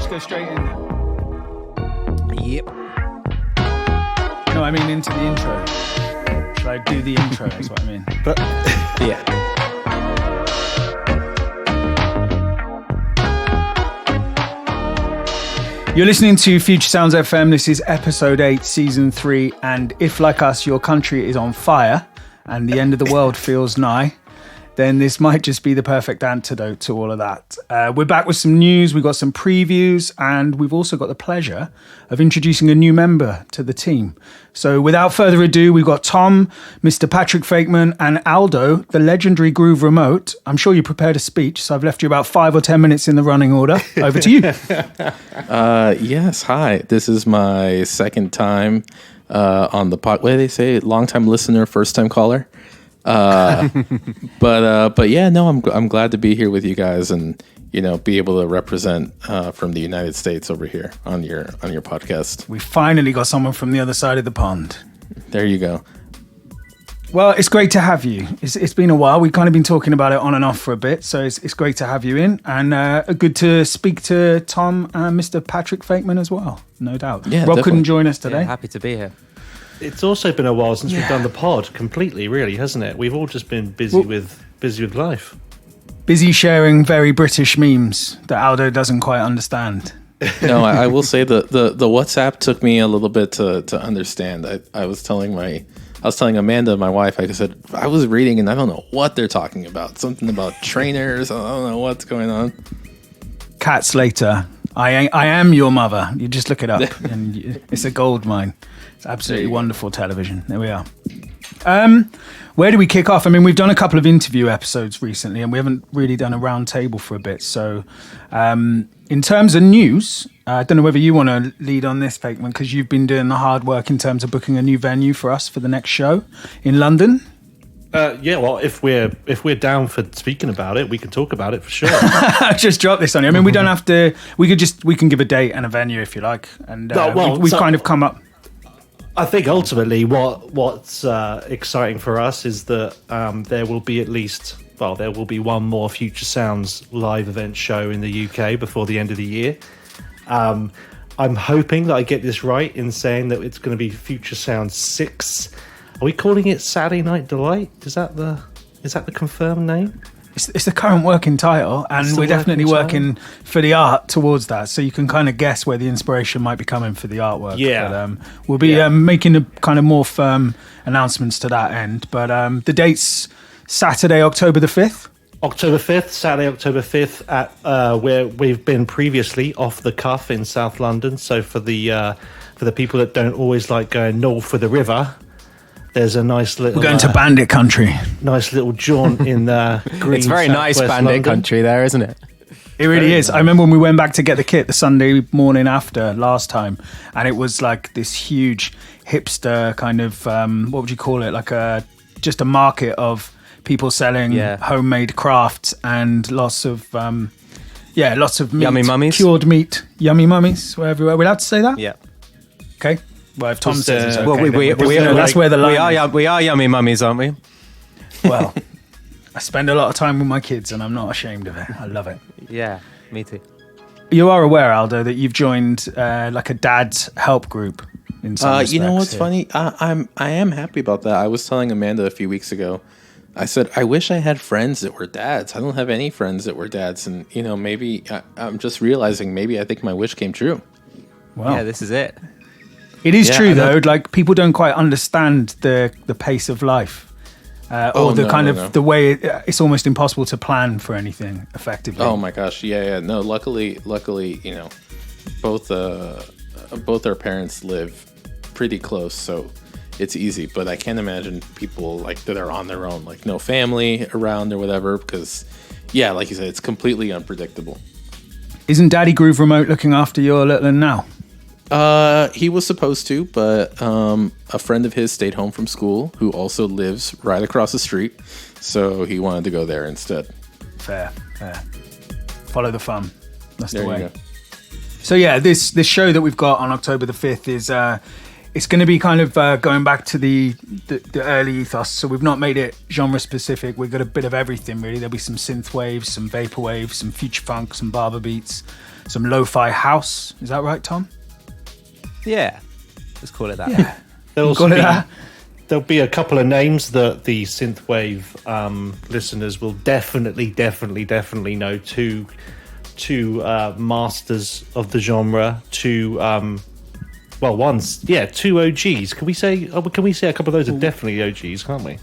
just go straight in. Yep. No, I mean into the intro. Should I do the intro? Is what I mean. But yeah. You're listening to FutureSounds FM. This is episode 8, season 3. And if, like us, your country is on fire and the end of the world feels nigh, then this might just be the perfect antidote to all of that. We're back with some news, we've got some previews, and we've also got the pleasure of introducing a new member to the team. So without further ado, we've got Thom, Mr. Patrick Fakeman, and Aldo, the legendary Groove Remote. I'm sure you prepared a speech, so I've left you about 5 or 10 minutes in the running order. Over to you. Yes, hi. This is my second time on the pod. What do they say? Long-time listener, first-time caller. But yeah, no, I'm glad to be here with you guys and, you know, be able to represent from the United States over here on your podcast. We finally got someone from the other side of the pond. There you go. Well, it's great to have you. It's been a while. We've kind of been talking about it on and off for a bit, so it's great to have you in, and good to speak to Thom and Mr. Patrick Fakeman as well, no doubt. Yeah, Rob definitely couldn't join us today. Yeah, happy to be here. It's also been a while since we've done the pod completely, really, hasn't it? We've all just been busy with life. Busy sharing very British memes that Aldo doesn't quite understand. No, I will say the WhatsApp took me a little bit to understand. I was telling Amanda, my wife, I said, I was reading and I don't know what they're talking about. Something about trainers. I don't know what's going on. Cat Slater, I am your mother. You just look it up and it's a gold mine. It's absolutely wonderful television. There we are. Where do we kick off? I mean, we've done a couple of interview episodes recently and we haven't really done a round table for a bit. So in terms of news, I don't know whether you want to lead on this, Fakeman, because you've been doing the hard work in terms of booking a new venue for us for the next show in London. Yeah, well, if we're down for speaking about it, we can talk about it for sure. I just dropped this on you. I mean, we don't have to. We can give a date and a venue if you like, and we've kind of come up. I think ultimately, what's exciting for us is that there will be one more Future Sounds live event show in the UK before the end of the year. I'm hoping that I get this right in saying that it's going to be Future Sounds 6. Are we calling it Saturday Night Delight? Is that the confirmed name? It's the current working title, and we're definitely working for the art towards that. So you can kind of guess where the inspiration might be coming for the artwork. Yeah, but, we'll be making a kind of more firm announcements to that end. But the date's Saturday, October the 5th. Saturday, October 5th at where we've been previously, Off the Cuff in South London. So for the people that don't always like going north of the river, there's a nice little... We're going to Bandit Country. Nice little jaunt in green. It's very nice Bandit London. Country there, isn't it? It really is. Nice. I remember when we went back to get the kit the Sunday morning after last time, and it was like this huge hipster kind of, what would you call it? Like just a market of people selling homemade crafts and lots of meat. Yummy mummies. Cured meat. Yummy mummies. We're everywhere. We're allowed to say that? Yeah. Okay. Well, if Thom says it's okay, well, that's where the line we are yummy mummies, aren't we? Well, I spend a lot of time with my kids and I'm not ashamed of it. I love it. Yeah, me too. You are aware, Aldo, that you've joined like a dad's help group in some respects. You know what's funny? I am happy about that. I was telling Amanda a few weeks ago, I said, I wish I had friends that were dads. I don't have any friends that were dads. And, you know, maybe I'm just realizing maybe I think my wish came true. Well, yeah, this is it. It is true, though. Like, people don't quite understand the pace of life. The way it's almost impossible to plan for anything effectively. Oh, my gosh. Yeah. No, luckily, you know, both our parents live pretty close, so it's easy. But I can't imagine people like that are on their own, like no family around or whatever, because, yeah, like you said, it's completely unpredictable. Isn't Daddy Groove Remote looking after your little one now? He was supposed to, but a friend of his stayed home from school who also lives right across the street, so he wanted to go there instead. Fair. Follow the fun. That's the way. You go. So yeah, this show that we've got on October the 5th is it's going to be kind of going back to the early ethos. So we've not made it genre specific. We've got a bit of everything really. There'll be some synthwave, some vaporwave, some future funk, some barber beats, some lo-fi house. Is that right, Tom? Yeah, let's call it that. Yeah, there'll be a couple of names that the synthwave listeners will definitely know. Two masters of the genre. Two OGs. Can we say a couple of those are definitely OGs, can't we?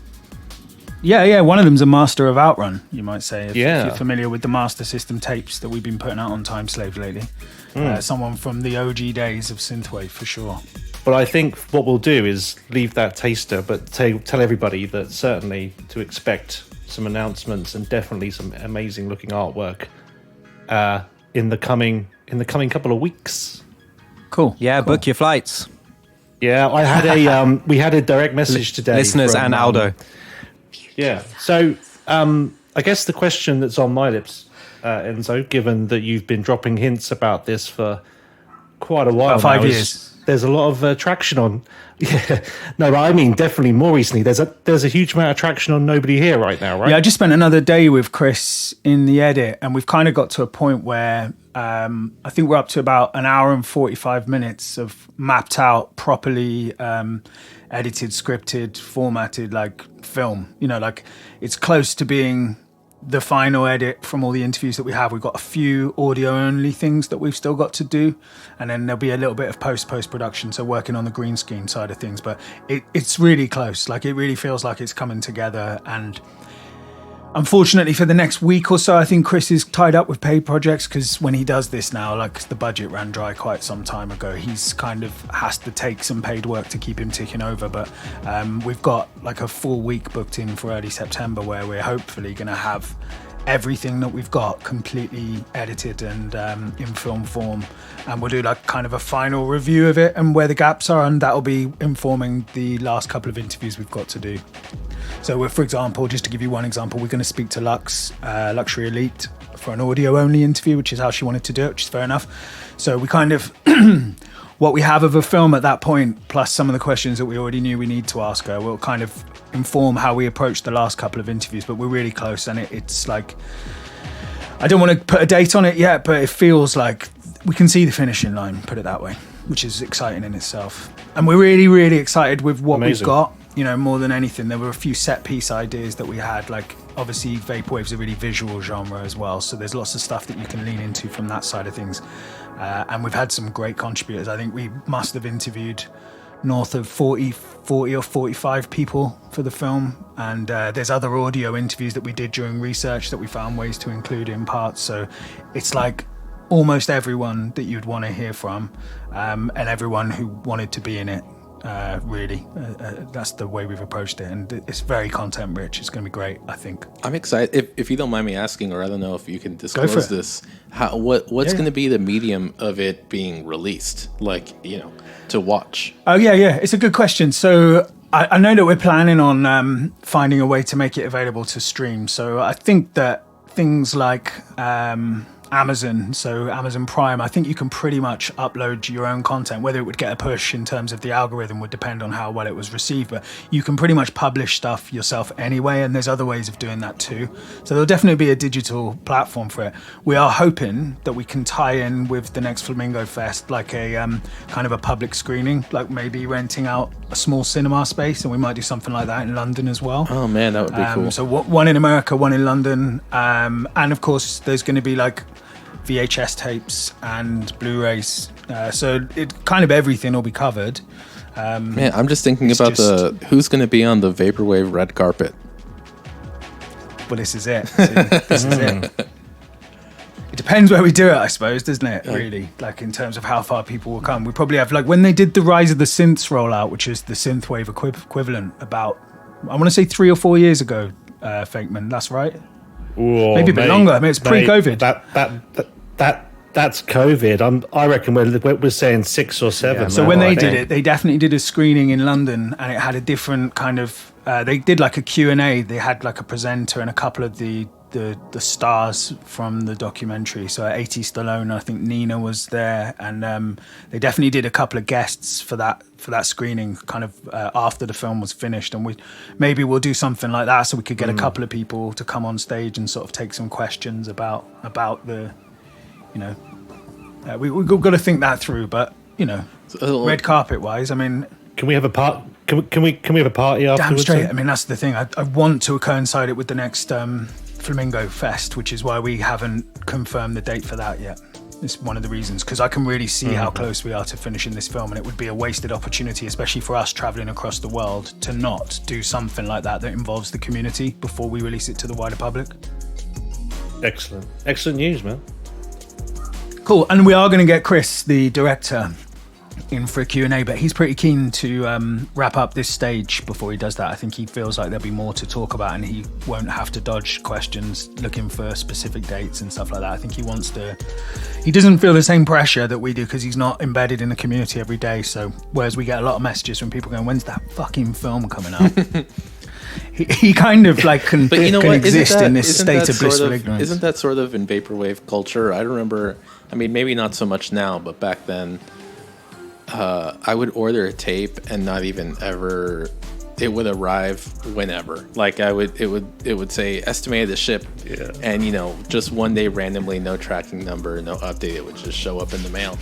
Yeah. One of them's a master of Outrun, you might say, if you're familiar with the Master System tapes that we've been putting out on Time Slave lately. Someone from the OG days of synthwave, for sure. But I think what we'll do is leave that taster, but tell everybody that certainly to expect some announcements and definitely some amazing looking artwork in the coming couple of weeks. Cool. Yeah, cool. Book your flights. Yeah, I had we had a direct message today, listeners, from, and Aldo. Yeah. So I guess the question that's on my lips, Enzo, given that you've been dropping hints about this for quite a while, about 5 years. There's a lot of traction on. Yeah, no, but I mean definitely more recently. There's a huge amount of traction on Nobody Here right now, right? Yeah, I just spent another day with Chris in the edit, and we've kind of got to a point where I think we're up to about an hour and 45 minutes of mapped out, properly edited, scripted, formatted like film. You know, like it's close to being the final edit from all the interviews that we have. We've got a few audio only things that we've still got to do, and then there'll be a little bit of post production, so working on the green screen side of things, but it's really close. Like it really feels like it's coming together, and unfortunately for the next week or so I think Chris is tied up with paid projects, because when he does this now, like the budget ran dry quite some time ago, he's kind of has to take some paid work to keep him ticking over. But we've got like a full week booked in for early September where we're hopefully going to have everything that we've got completely edited and in film form, and we'll do like kind of a final review of it and where the gaps are, and that'll be informing the last couple of interviews we've got to do. So for example, just to give you one example, we're going to speak to Luxury Elite for an audio only interview, which is how she wanted to do it, which is fair enough. So we kind of what we have of a film at that point, plus some of the questions that we already knew we need to ask her, will kind of inform how we approach the last couple of interviews. But we're really close, and it's like, I don't want to put a date on it yet, but it feels like we can see the finishing line, put it that way, which is exciting in itself. And we're really, really excited with what we've got. You know, more than anything, there were a few set piece ideas that we had. Like, obviously, Vaporwave's a really visual genre as well, so there's lots of stuff that you can lean into from that side of things. And we've had some great contributors. I think we must have interviewed north of 40 or 45 people for the film, and there's other audio interviews that we did during research that we found ways to include in parts. So it's like almost everyone that you'd want to hear from, and everyone who wanted to be in it. Really, that's the way we've approached it, and it's very content rich. It's going to be great, I think. I'm excited. If you don't mind me asking, or I don't know if you can disclose this, what's going to be the medium of it being released, like, you know, to watch? Oh yeah, it's a good question. So I know that we're planning on finding a way to make it available to stream. So I think that things like Amazon, so Amazon Prime, I think you can pretty much upload your own content. Whether it would get a push in terms of the algorithm would depend on how well it was received, but you can pretty much publish stuff yourself anyway, and there's other ways of doing that too. So there'll definitely be a digital platform for it. We are hoping that we can tie in with the next Flamingo Fest, like a kind of a public screening, like maybe renting out a small cinema space, and we might do something like that in London as well. Oh man, that would be cool. So one in America, one in London, and of course there's going to be like VHS tapes and Blu-rays, so it kind of everything will be covered. Man, I'm just thinking about who's going to be on the Vaporwave red carpet. Well, this is it. This is it. It depends where we do it, I suppose, doesn't it? Really, like in terms of how far people will come. We probably have, like when they did the Rise of the Synths rollout, which is the synthwave equivalent, about I want to say 3 or 4 years ago. Fakeman, that's right. Whoa, maybe a bit longer. I mean, it's pre-COVID. That's COVID. I reckon we're saying 6 or 7. Yeah. So when they did it, they definitely did a screening in London, and it had a different kind of they did like a Q&A. They had like a presenter and a couple of the stars from the documentary. So 80 Stallone, I think Nina was there, and they definitely did a couple of guests for that screening kind of after the film was finished. And we'll do something like that, so we could get a couple of people to come on stage and sort of take some questions about the, you know, we've got to think that through. But you know, red carpet wise, I mean, can we have a part? Can we have a party afterwards? Damn straight. I mean, that's the thing. I want to coincide it with the next Flamingo Fest, which is why we haven't confirmed the date for that yet. It's one of the reasons, because I can really see how close we are to finishing this film, and it would be a wasted opportunity, especially for us traveling across the world, to not do something like that involves the community before we release it to the wider public. Excellent news, man. Cool. And we are going to get Chris, the director, in for a Q&A, but he's pretty keen to wrap up this stage before he does that. I think he feels like there'll be more to talk about, and he won't have to dodge questions looking for specific dates and stuff like that. I think he doesn't feel the same pressure that we do, because he's not embedded in the community every day. So whereas we get a lot of messages from people going, when's that fucking film coming up? he kind of like can exist in this state of blissful ignorance. Isn't that sort of in vaporwave culture? I remember, I mean, maybe not so much now, but back then, I would order a tape and not even ever, it would arrive whenever. Like it would say estimated to ship, and you know, just one day randomly, no tracking number, no update, it would just show up in the mail.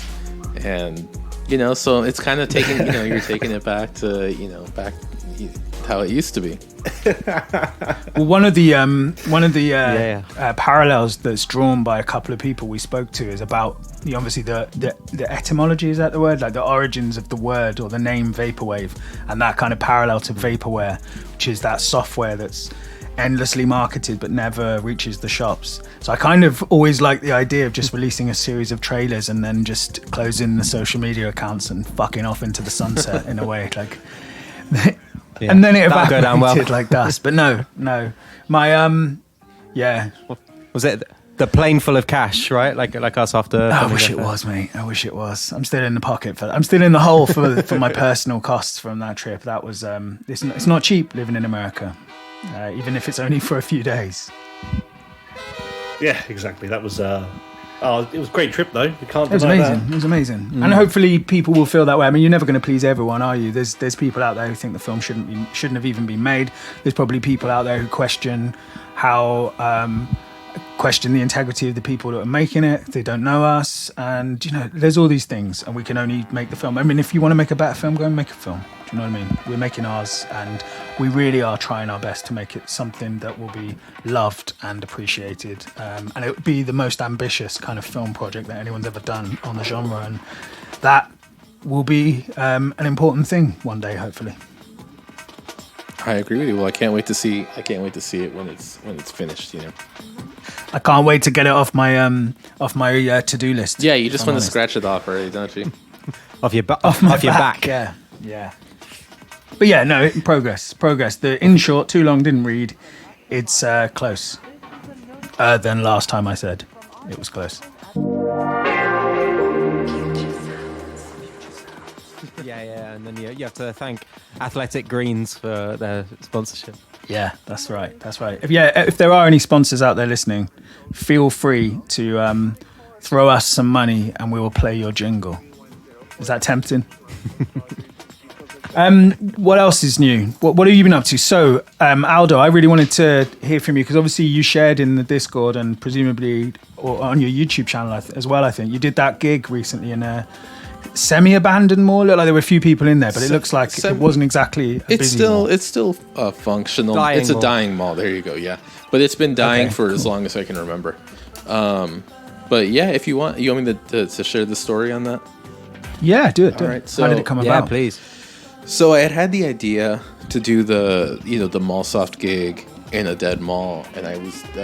And you know, so it's kind of taking, you know, you're taking it back to, you know, back how it used to be. Well, one of the parallels that's drawn by a couple of people we spoke to is about obviously the etymology, is that the word, like the origins of the word or the name vaporwave, and that kind of parallel to vaporware, which is that software that's endlessly marketed but never reaches the shops. So I kind of always like the idea of just releasing a series of trailers and then just closing the social media accounts and fucking off into the sunset in a way, like. Yeah, and then it evaporated like dust. But no. My was it the plane full of cash, right? Like us after. I wish it was, mate. I wish it was. I'm still in the pocket for that. I'm still in the hole for my personal costs from that trip. That was it's not cheap living in America, even if it's only for a few days. Yeah, exactly. That was it was a great trip, though. We can't. It was amazing. It was amazing, and hopefully people will feel that way. I mean, you're never going to please everyone, are you? There's people out there who think the film shouldn't have even been made. There's probably people out there who question the integrity of the people that are making it. They don't know us, and you know, there's all these things, and we can only make the film. I mean, if you want to make a better film, go and make a film. Do you know what I mean? We're making ours, and we really are trying our best to make it something that will be loved and appreciated, and it would be the most ambitious kind of film project that anyone's ever done on the genre, and that will be an important thing one day, hopefully. I agree with you. Well, I can't wait to see it when it's finished. You know, I can't wait to get it off my to-do list. Yeah, you just want to scratch it off already, don't you? off your back. Yeah. But yeah, no, progress. The in short, too long, didn't read. It's close. Than last time I said it was close. Yeah, and then you have to thank Athletic Greens for their sponsorship. Yeah, that's right. If there are any sponsors out there listening, feel free to throw us some money and we will play your jingle. Is that tempting? What else is new? What have you been up to? So, Aldo, I really wanted to hear from you because obviously you shared in the Discord and presumably or on your YouTube channel as well, I think. You did that gig recently in a semi-abandoned mall. Looked like there were a few people in there, but it looks like it wasn't exactly a busy mall. It's still functional. It's a dying mall. There you go, yeah. But it's been dying for as long as I can remember. But yeah, if you want me to share the story on that? Yeah, do it. All right, so, how did it come about? Yeah, please. So I had the idea to do the MallSoft gig in a dead mall, and I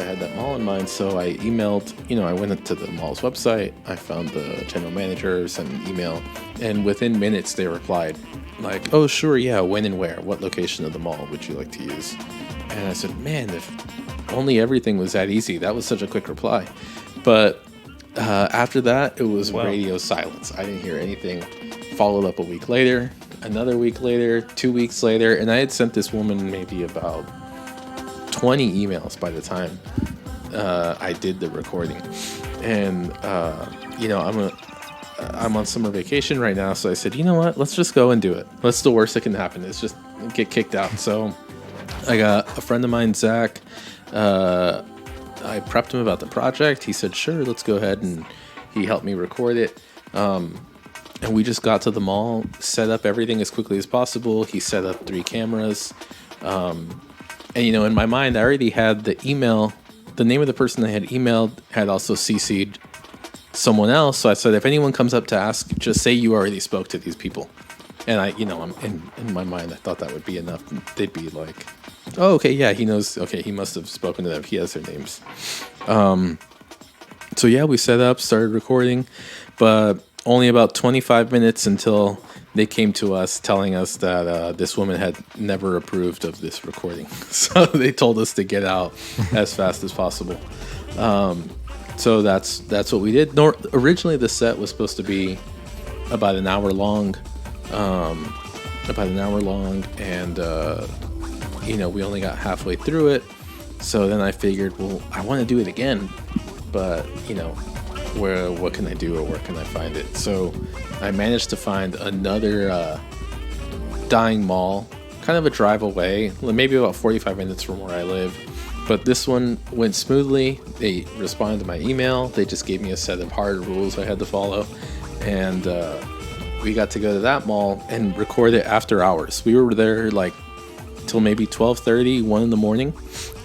had that mall in mind. So I emailed, I went to the mall's website, I found the general managers and email, and within minutes they replied like, "Oh sure, yeah, when and where, what location of the mall would you like to use?" And I said, man, if only everything was that easy. That was such a quick reply. But after that, it was radio silence. I didn't hear anything. Followed up a week later. another week later, 2 weeks later, and I had sent this woman maybe about 20 emails by the time I did the recording. And I'm on summer vacation right now, so I said, you know what? Let's just go and do it. What's the worst that can happen? Is just get kicked out. So I got a friend of mine, Zach. I prepped him about the project. He said, sure, let's go ahead, and he helped me record it. And we just got to the mall, set up everything as quickly as possible. He set up 3 cameras. And, in my mind, I already had the email. The name of the person I had emailed had also CC'd someone else. So I said, if anyone comes up to ask, just say you already spoke to these people. And I'm in my mind, I thought that would be enough. They'd be like, oh, okay, yeah, he knows. Okay, he must have spoken to them. He has their names. So yeah, we set up, started recording, but only about 25 minutes until they came to us telling us that this woman had never approved of this recording. So they told us to get out as fast as possible. So that's what we did. Originally, the set was supposed to be about an hour long. And we only got halfway through it. So then I figured, well, I want to do it again, but what can I do, or where can I find it? So I managed to find another dying mall, kind of a drive away, maybe about 45 minutes from where I live. But this one went smoothly. They responded to my email. They just gave me a set of hard rules I had to follow. And we got to go to that mall and record it after hours. We were there till maybe 12:30, 1 in the morning,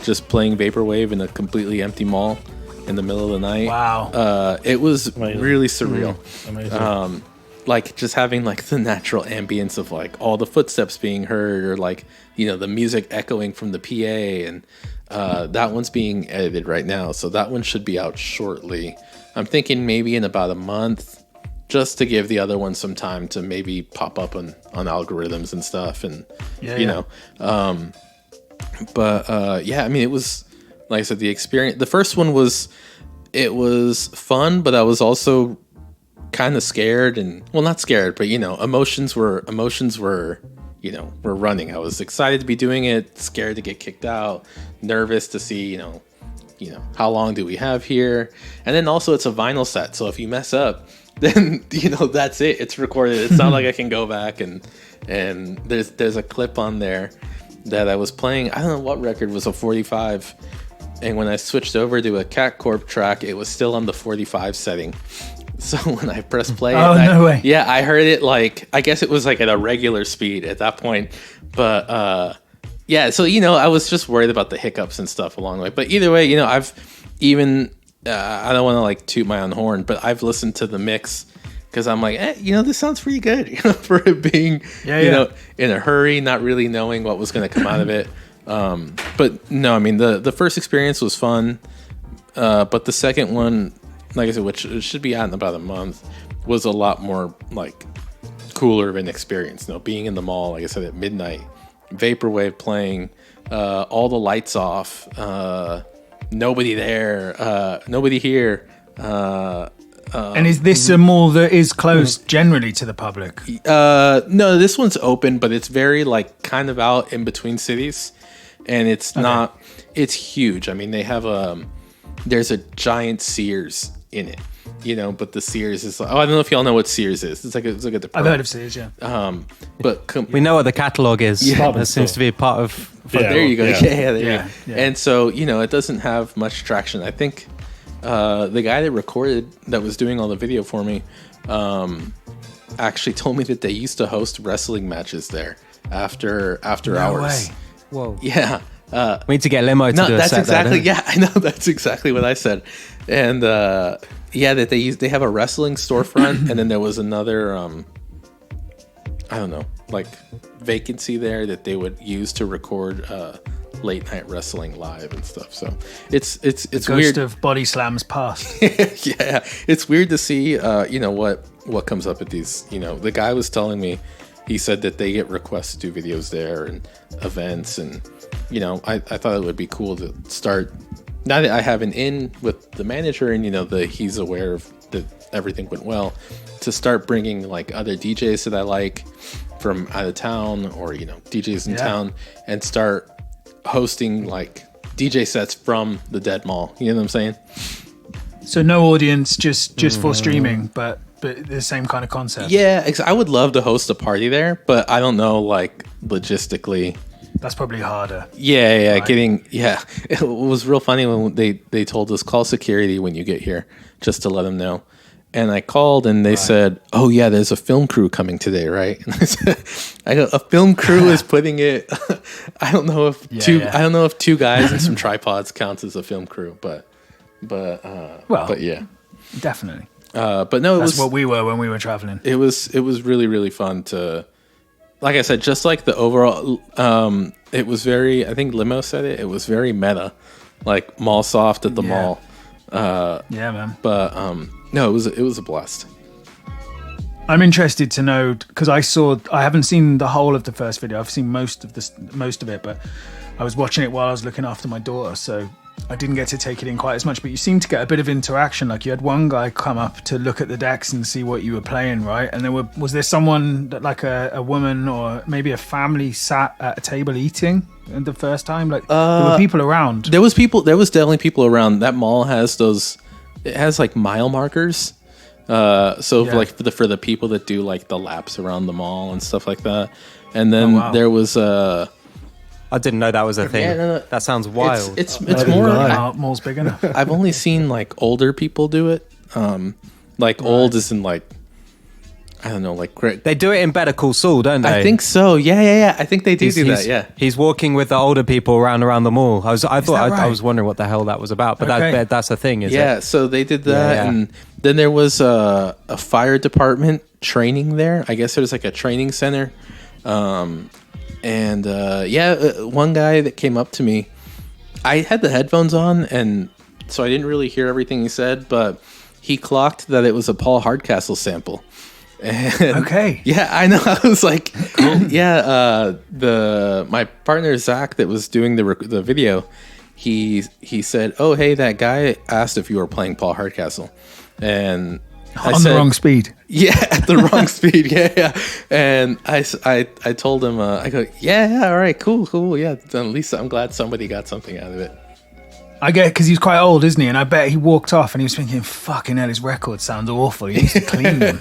just playing Vaporwave in a completely empty mall in the middle of the night. Wow. It was Amazing. Really surreal. Amazing. Just having the natural ambience of all the footsteps being heard, or the music echoing from the PA, and that one's being edited right now, so that one should be out shortly. I'm thinking maybe in about a month, just to give the other one some time to maybe pop up on algorithms and stuff, and it was, like I said, the experience. The first one was fun, but I was also kind of scared, and not scared, but emotions were running. I was excited to be doing it, scared to get kicked out, nervous to see how long do we have here, and then also it's a vinyl set, so if you mess up, then that's it. It's recorded. It's not like I can go back and there's a clip on there that I was playing. I don't know what record was a 45, and when I switched over to a Cat Corp track, it was still on the 45 setting. So when I pressed play, no way. Yeah, I heard it I guess it was at a regular speed at that point. But yeah, so I was just worried about the hiccups and stuff along the way. But either way, I've even I don't want to toot my own horn, but I've listened to the mix because I'm like, this sounds pretty good, for it being, in a hurry, not really knowing what was going to come out of it. But no, I mean, the first experience was fun, but the second one, like I said, which should be out in about a month, was a lot more cooler of an experience. Being in the mall, like I said, at midnight, Vaporwave playing, all the lights off, nobody there, nobody here. And is this a mall that is closed generally to the public? No, this one's open, but it's very kind of out in between cities, and it's not. It's huge. I mean, they have there's a giant Sears in it, but the Sears is I don't know if y'all know what Sears is. It's like a department. I've heard of Sears, yeah. But we know what the catalog is. Yeah. That seems to be a part of. There you go. Yeah. There you Yeah. go. And so it doesn't have much traction. I think the guy that recorded, that was doing all the video for me, actually told me that they used to host wrestling matches there after hours. Way. Whoa. Yeah. We need to get a limo to do a that's set exactly. there, Yeah, I know. That's exactly what I said. And that they have a wrestling storefront, and then there was another I don't know, vacancy there that they would use to record late night wrestling live and stuff. So it's Ghost weird of Body Slams past. Yeah, it's weird to see what comes up at these. The guy was telling me, he said that they get requests to do videos there and events, and I thought it would be cool to start, now that I have an in with the manager, and he's aware of that everything went well, to start bringing other DJs that I like from out of town or DJs in town and start hosting like DJ sets from the dead mall. You know what I'm saying? So no audience, just for streaming, but the same kind of concept. Yeah, I would love to host a party there, but I don't know, like, logistically. That's probably harder. Yeah, right? It was real funny when they told us, call security when you get here, just to let them know. And I called and they said, oh yeah, there's a film crew coming today, right? And I said, a film crew is putting it. I don't know if two guys and some tripods counts as a film crew, but yeah, definitely. But no, that's what we were when we were traveling. It was really, really fun to, like I said, just like the overall. It was very. I think Limo said it. It was very meta, like mall soft at the mall. Yeah, man. But no, it was a blast. I'm interested to know because I haven't seen the whole of the first video. I've seen most of it, but I was watching it while I was looking after my daughter, so I didn't get to take it in quite as much. But you seemed to get a bit of interaction. Like you had one guy come up to look at the decks and see what you were playing, right? And was there someone that, like a woman or maybe a family sat at a table eating the first time? Like there were people around. There was definitely people around. That mall has those. It has like mile markers. Like for the people that do like the laps around the mall and stuff like that. And then there was I didn't know that was a thing. Yeah, no. That sounds wild. It's more. Mall's big enough. I've only seen like older people do it. Old isn't like, I don't know, like they do it in Better Call Saul, don't they? I think so. Yeah. I think they do that. Yeah. He's walking with the older people around the mall. I was wondering what the hell that was about, but that's a thing. Is it? Yeah. So they did that, and then there was a fire department training there. I guess there was like a training center. One guy that came up to me, I had the headphones on, and so I didn't really hear everything he said, but he clocked that it was a Paul Hardcastle sample. And yeah, I know. I was like, cool. My partner Zach that was doing the video, he said, "Oh, hey, that guy asked if you were playing Paul Hardcastle," and I said, the wrong speed. Yeah, at the wrong speed. Yeah. And I told him, I go, yeah, all right, cool. Yeah, at least I'm glad somebody got something out of it. I get it because he's quite old, isn't he? And I bet he walked off and he was thinking, fucking hell, his record sounds awful. He needs to clean them.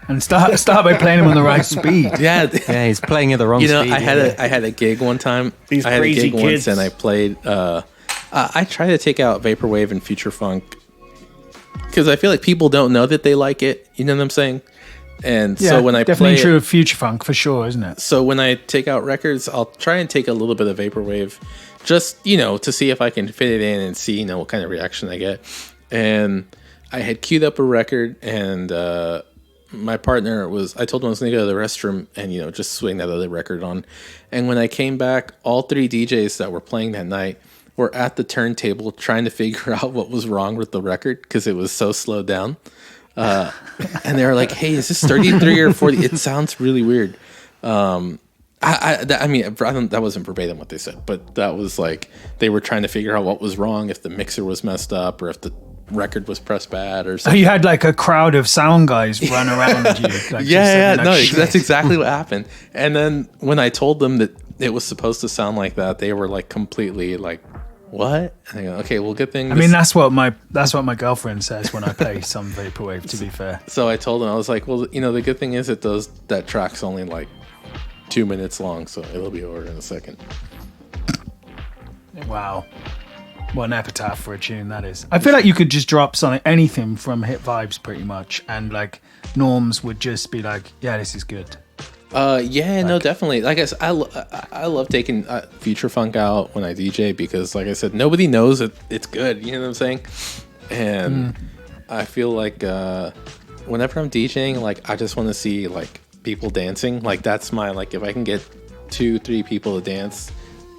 And start by playing him on the right speed. Yeah, he's playing at the wrong speed. I had a gig one time. These crazy kids. Once, and I played. I tried to take out vaporwave and future funk because I feel like people don't know that they like it. You know what I'm saying? And so when I definitely play true of future funk for sure, isn't it? So when I take out records, I'll try and take a little bit of vaporwave, just to see if I can fit it in and see what kind of reaction I get. And I had queued up a record, and my partner I told him I was going to go to the restroom and just swing that other record on. And when I came back, all three DJs that were playing that night were at the turntable trying to figure out what was wrong with the record because it was so slowed down. And they were like, "Hey, is this 33 or 40? It sounds really weird." That wasn't verbatim what they said, but that was like they were trying to figure out what was wrong, if the mixer was messed up or if the record was pressed bad or something. Oh, you had like a crowd of sound guys run around you. Like, that's exactly what happened. And then when I told them that it was supposed to sound like that, they were like completely like, "What?" And I go, "Okay, well, good thing." I mean, that's what my girlfriend says when I play some vaporwave. To be fair, so I told them, I was like, "Well, the good thing is that track's only like 2 minutes long, so it'll be over in a second." Wow, what an epitaph for a tune that is. I feel like you could just drop anything from Hit Vibes pretty much, and like Norms would just be like, "Yeah, this is good." No, definitely. Like I said, I love taking future funk out when I DJ because, like I said, nobody knows that it's good. You know what I'm saying? And I feel like whenever I'm DJing, like I just want to see like people dancing. Like that's my if I can get 2-3 people to dance,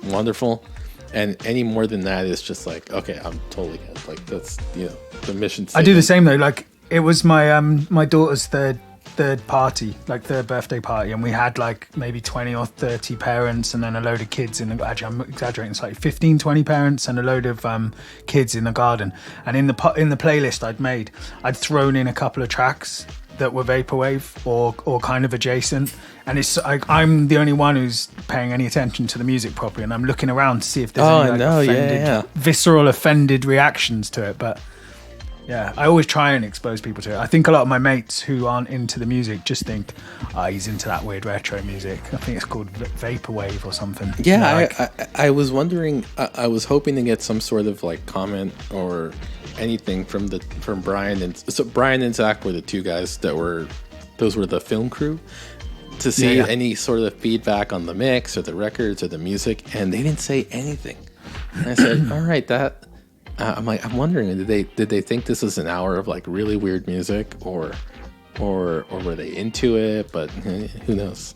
wonderful. And any more than that is just like, okay, I'm totally good. Like that's the mission statement. I do the same though. Like it was my my daughter's third party, like third birthday party, and we had like maybe 20 or 30 parents and then a load of kids actually I'm exaggerating, it's like 15-20 parents and a load of kids in the garden. And in the playlist I'd thrown in a couple of tracks that were vaporwave or kind of adjacent, and I'm the only one who's paying any attention to the music properly, and I'm looking around to see if there's any visceral offended reactions to it. But yeah, I always try and expose people to it. I think a lot of my mates who aren't into the music just think, he's into that weird retro music. I think it's called vaporwave or something. Yeah, I was wondering. I was hoping to get some sort of like comment or anything from Brian and Zach were the two guys those were the film crew, to see any sort of feedback on the mix or the records or the music, and they didn't say anything. And I said, all right, that. I'm wondering, did they think this was an hour of like really weird music, or were they into it? But who knows?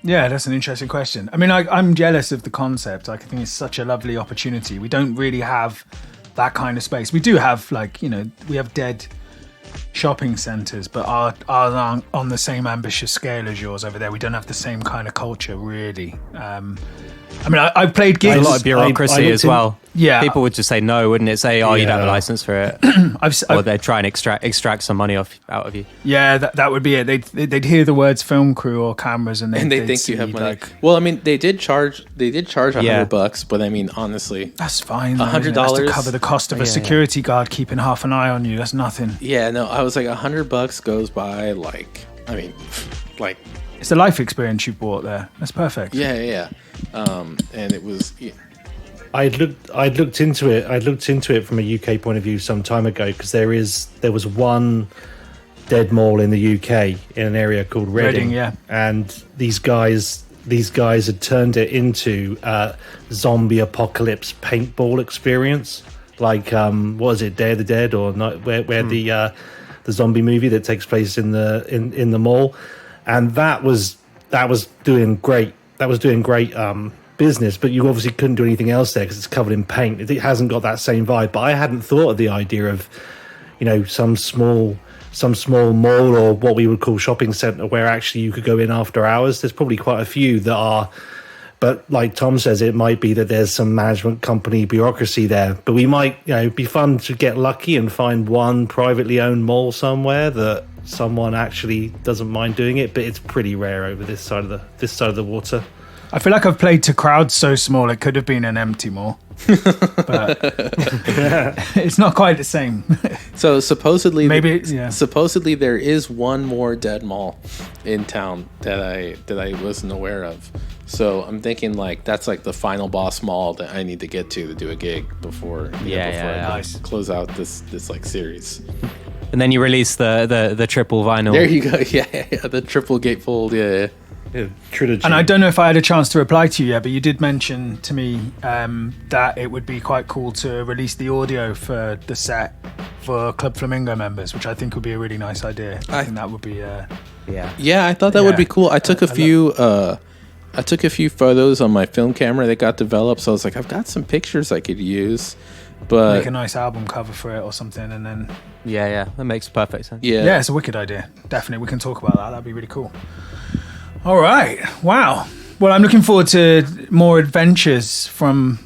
Yeah, that's an interesting question. I mean, I'm jealous of the concept. I think it's such a lovely opportunity. We don't really have that kind of space. We do have we have dead shopping centres, but ours aren't on the same ambitious scale as yours over there. We don't have the same kind of culture, really. I mean, I've played gigs. There's a lot of bureaucracy as well. Yeah. People would just say no, wouldn't it? Say, you don't have a license for it. Or they'd try and extract some money out of you. Yeah, that would be it. They'd hear the words film crew or cameras and they'd think you have money. Well, I mean, they did charge $100, but I mean, honestly, that's fine. $100 to cover the cost of a security guard keeping half an eye on you. That's nothing. Yeah, no, I was like, $100 goes by it's a life experience you bought there. That's perfect. Yeah. And it was. Yeah. I'd looked into it from a UK point of view some time ago, because there was one dead mall in the UK in an area called Reading, and these guys had turned it into a zombie apocalypse paintball experience, like what was it, Day of the Dead, or not, where the zombie movie that takes place in the mall, and that was doing great. That was doing great business, but you obviously couldn't do anything else there because it's covered in paint. It hasn't got that same vibe. But I hadn't thought of the idea of, some small mall or what we would call shopping centre where actually you could go in after hours. There's probably quite a few that are, but like Tom says, it might be that there's some management company bureaucracy there. But we might, be fun to get lucky and find one privately owned mall somewhere that someone actually doesn't mind doing it. But it's pretty rare over this side of the water. I feel like I've played to crowds so small it could have been an empty mall, but it's not quite the same. So supposedly, supposedly there is one more dead mall in town that I wasn't aware of. So I'm thinking that's the final boss mall that I need to get to do a gig before I close out this series. And then you release the triple vinyl. There you go. Yeah, the triple gatefold. Yeah. Trilogy. And I don't know if I had a chance to reply to you yet, but you did mention to me that it would be quite cool to release the audio for the set for Club Flamingo members, which I think would be a really nice idea. I think that would be I thought that would be cool. I took a few photos on my film camera that got developed, so I was like, I've got some pictures I could use, but make a nice album cover for it or something, and then that makes perfect sense. Yeah, it's a wicked idea. Definitely, we can talk about that. That'd be really cool. All right. Wow. Well, I'm looking forward to more adventures from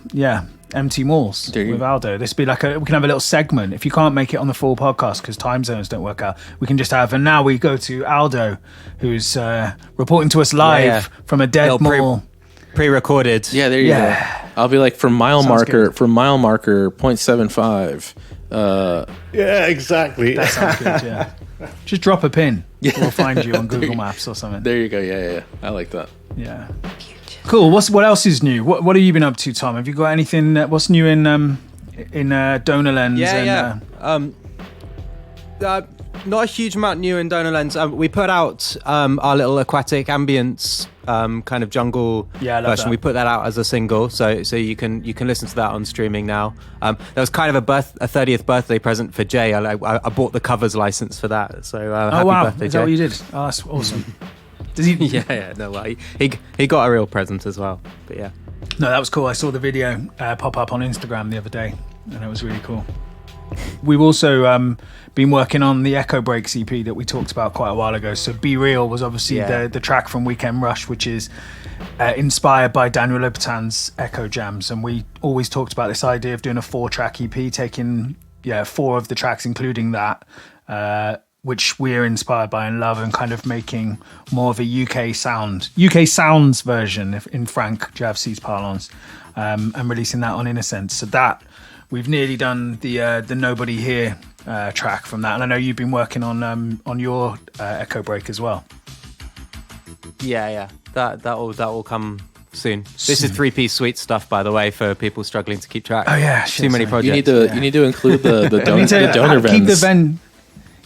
empty malls with Aldo. This would be we can have a little segment. If you can't make it on the full podcast because time zones don't work out, we can just have. And now we go to Aldo, who's reporting to us live from a dead mall. Pre-recorded. Yeah, there you go. I'll be like from mile marker 0.75. Yeah, exactly. That sounds good. Yeah. Just drop a pin. We'll find you on Google Maps or something. There you go. Yeah. I like that. Yeah. Cool. What else is new? What have you been up to, Tom? Have you got anything? What's new in Donor Lens? Not a huge amount new in Donor Lens. We put out our little aquatic ambience kind of jungle version. That. We put that out as a single, so you can listen to that on streaming now. That was kind of a 30th birthday present for Jay. I bought the covers license for that. So happy birthday, is Jay. that what you did? Oh, that's awesome. Does he? He got a real present as well. But yeah. No, that was cool. I saw the video pop up on Instagram the other day, and it was really cool. We've also been working on the Echo Breaks EP that we talked about quite a while ago. So Be Real was obviously the track from Weekend Rush, which is inspired by Daniel Lopatin's Echo Jams. And we always talked about this idea of doing a 4-track EP, taking 4 of the tracks, including that, which we're inspired by and love, and kind of making more of a UK sounds version in Frank Javci's parlance, and releasing that on Innocence. So that we've nearly done the Nobody Here track from that, and I know you've been working on your Echo Break as well. Yeah, that will come soon. This is 3-piece suite stuff, by the way, for people struggling to keep track. Oh yeah, too many projects. You need to include the donor Vens.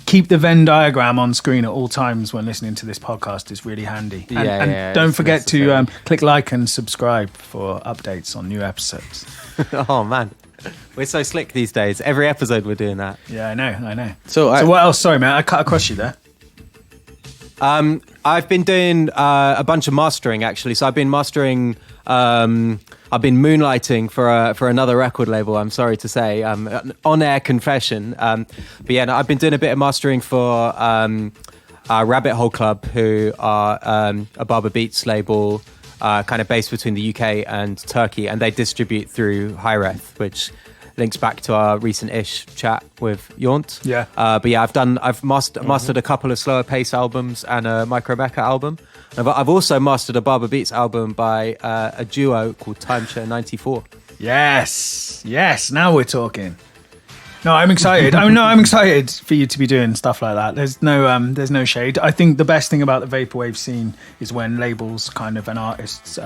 Keep the Venn diagram on screen at all times when listening to this podcast is really handy. And don't forget to click like and subscribe for updates on new episodes. Oh man, we're so slick these days. Every episode we're doing that. Yeah, I know. So what else? Sorry, man, I cut across you there. I've been doing a bunch of mastering, actually. So I've been mastering. I've been moonlighting for another record label. I'm sorry to say, on-air confession. But yeah, no, I've been doing a bit of mastering for Rabbit Hole Club, who are a Barber Beats label, kind of based between the UK and Turkey, and they distribute through Hi-Ref, which links back to our recent-ish chat with Jaunt. Yeah. But yeah, I've mastered a couple of slower pace albums and a Micro Mecca album. I've also mastered a Barber Beats album by a duo called Timeshare 94. Yes. Now we're talking. No, I'm excited. I'm excited for you to be doing stuff like that. There's no shade. I think the best thing about the vaporwave scene is when labels kind of and artists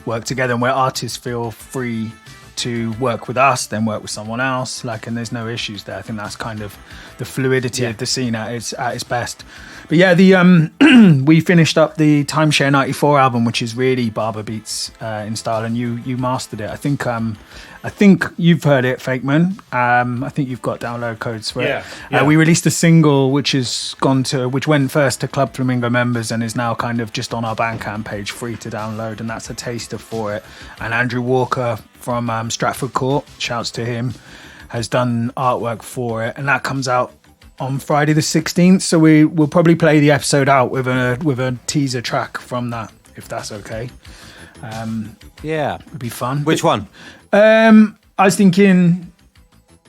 work together, and where artists feel free to work with us, then work with someone else. And there's no issues there. I think that's kind of the fluidity of the scene at its best. But yeah, we finished up the Timeshare 94 album, which is really Barber Beats in style, and you mastered it. I think you've heard it, Fakeman. I think you've got download codes for it. Yeah. We released a single which went first to Club Flamingo members and is now kind of just on our Bandcamp page, free to download, and that's a taster for it. And Andrew Walker from Stratford Court, shouts to him, has done artwork for it, and that comes out on Friday the 16th. So we'll probably play the episode out with a teaser track from that, if that's okay. Yeah, it'd be fun. Which one? I was thinking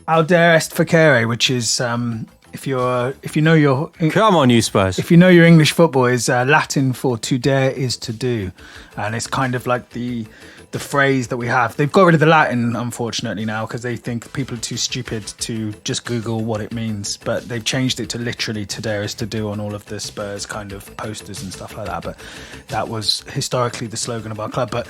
Aldo est facere, which is if you know your come on, you Spurs. If you know your English football, is Latin for to dare is to do, and it's kind of like the phrase that we have. They've got rid of the Latin, unfortunately, now, because they think people are too stupid to just Google what it means. But they've changed it to literally to dare is to do on all of the Spurs kind of posters and stuff like that. But that was historically the slogan of our club. But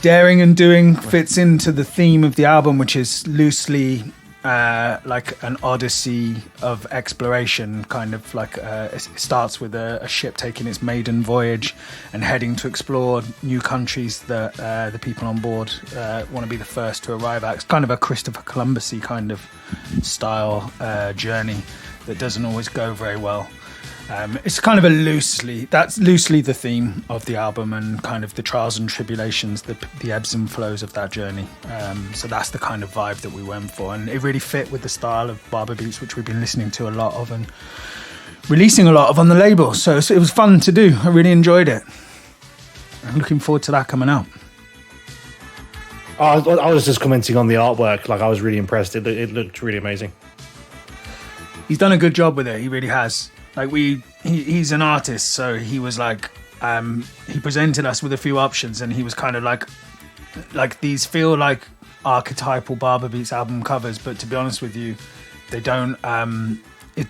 daring and doing fits into the theme of the album, which is loosely like an odyssey of exploration, kind of like it starts with a ship taking its maiden voyage and heading to explore new countries that the people on board want to be the first to arrive at. It's kind of a Christopher Columbus-y kind of style journey that doesn't always go very well. It's kind of loosely the theme of the album, and kind of the trials and tribulations, the ebbs and flows of that journey. So that's the kind of vibe that we went for, and it really fit with the style of Barber Beats, which we've been listening to a lot of and releasing a lot of on the label. So it was fun to do. I really enjoyed it. I'm looking forward to that coming out. I was just commenting on the artwork. I was really impressed. It looked really amazing. He's done a good job with it. He really has. He's an artist, so he was he presented us with a few options, and he was kind of like these feel like archetypal Barber Beats album covers, but to be honest with you, they don't.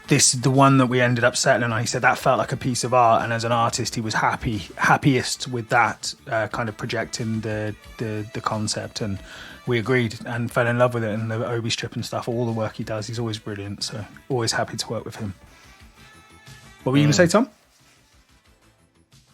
This is the one that we ended up settling on. He said that felt like a piece of art, and as an artist, he was happiest with that kind of projecting the concept, and we agreed and fell in love with it. And the Obi strip and stuff, all the work he does, he's always brilliant. So always happy to work with him. What were you going to say, Tom?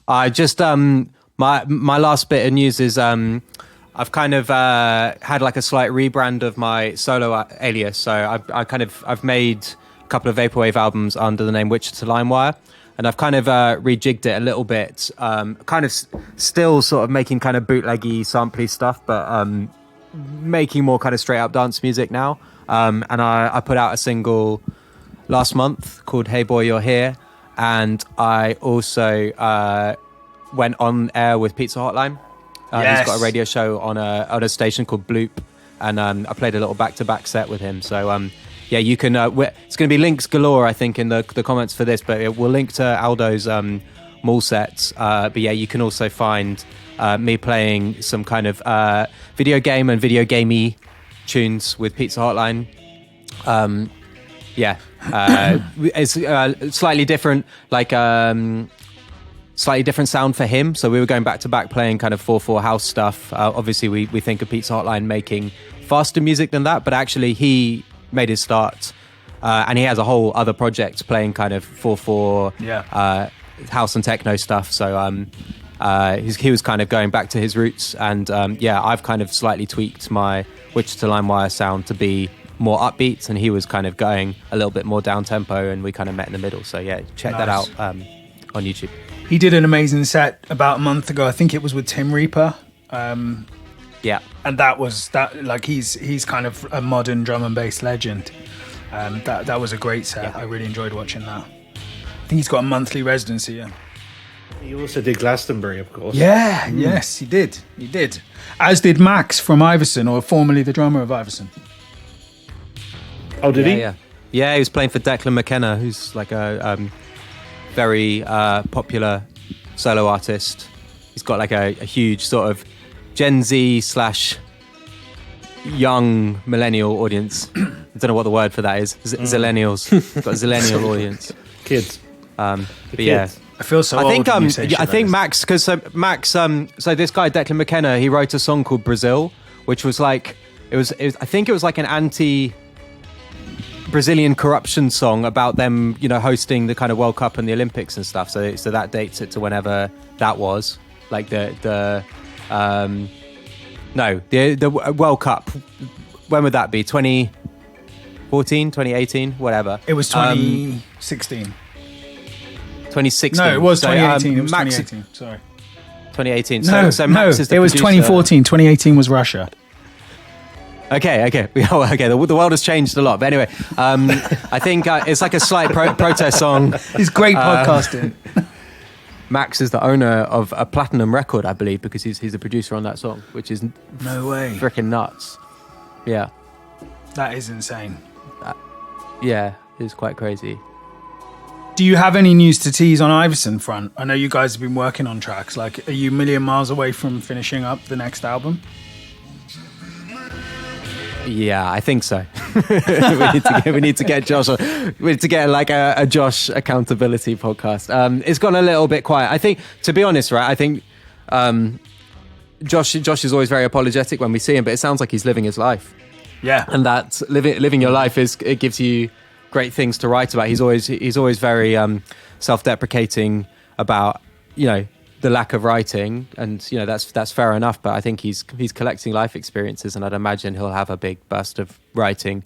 I just my last bit of news is I've kind of had a slight rebrand of my solo alias. So I've made a couple of vaporwave albums under the name Wichita LimeWire, and I've kind of rejigged it a little bit. Kind of still sort of making kind of bootleggy, sampley stuff, but making more kind of straight up dance music now. And I put out a single last month called Hey Boy You're Here. And I also went on air with Pizza Hotline. Yes. He's got a radio show on a station called Bloop, and I played a little back-to-back set with him. So yeah, you can. It's going to be links galore, I think, in the comments for this, but we'll link to Aldo's mall sets. But yeah, you can also find me playing some kind of video game and video gamey tunes with Pizza Hotline. It's slightly different, slightly different sound for him. So we were going back to back playing kind of 4/4 house stuff. Obviously, we think of Pizza Hotline making faster music than that, but actually he made his start, and he has a whole other project playing kind of 4/4 house and techno stuff. So he was kind of going back to his roots, and I've kind of slightly tweaked my Wichita LimeWire sound to be more upbeat, and he was kind of going a little bit more down tempo, and we kind of met in the middle. So yeah, check that out on YouTube. He did an amazing set about a month ago. I think it was with Tim Reaper. Yeah, and that like he's kind of a modern drum and bass legend. That was a great set. Yeah. I really enjoyed watching that. I think he's got a monthly residency. Yeah. He also did Glastonbury, of course. Yeah, yes, he did. He did. As did Max from Iverson, or formerly the drummer of Iverson. Oh, did he? Yeah, he was playing for Declan McKenna, who's like a very popular solo artist. He's got like a huge sort of Gen Z / young millennial audience. I don't know what the word for that is. Zillennials. Got a zillennial audience. Kids. But yeah. I feel so old when you say shit I think like Max, because Max, so this guy Declan McKenna, he wrote a song called Brazil, which was like I think it was like an anti-Brazilian corruption song about them, hosting the kind of World Cup and the Olympics and stuff. So that dates it to whenever that was, like the World Cup. When would that be? 2014, 2018, whatever. It was 2016. 2016. No, it was 2018. It was Max, 2018. Sorry. 2018. So Max is the it was producer. 2014. 2018 was Russia. Okay. The world has changed a lot. But anyway, I think it's like a slight protest song. It's great podcasting. Max is the owner of a platinum record, I believe, because he's the producer on that song, which is no way, freaking nuts. Yeah, that is insane. Yeah, it's quite crazy. Do you have any news to tease on Iverson front? I know you guys have been working on tracks. Like, are you a million miles away from finishing up the next album? Yeah, I think so. we need to get Josh. We need to get like a Josh accountability podcast. It's gone a little bit quiet. I think, to be honest, right? I think Josh is always very apologetic when we see him, but it sounds like he's living his life. Yeah, and that living your life it gives you great things to write about. He's always very self-deprecating about the lack of writing, and that's fair enough. But I think he's collecting life experiences, and I'd imagine he'll have a big burst of writing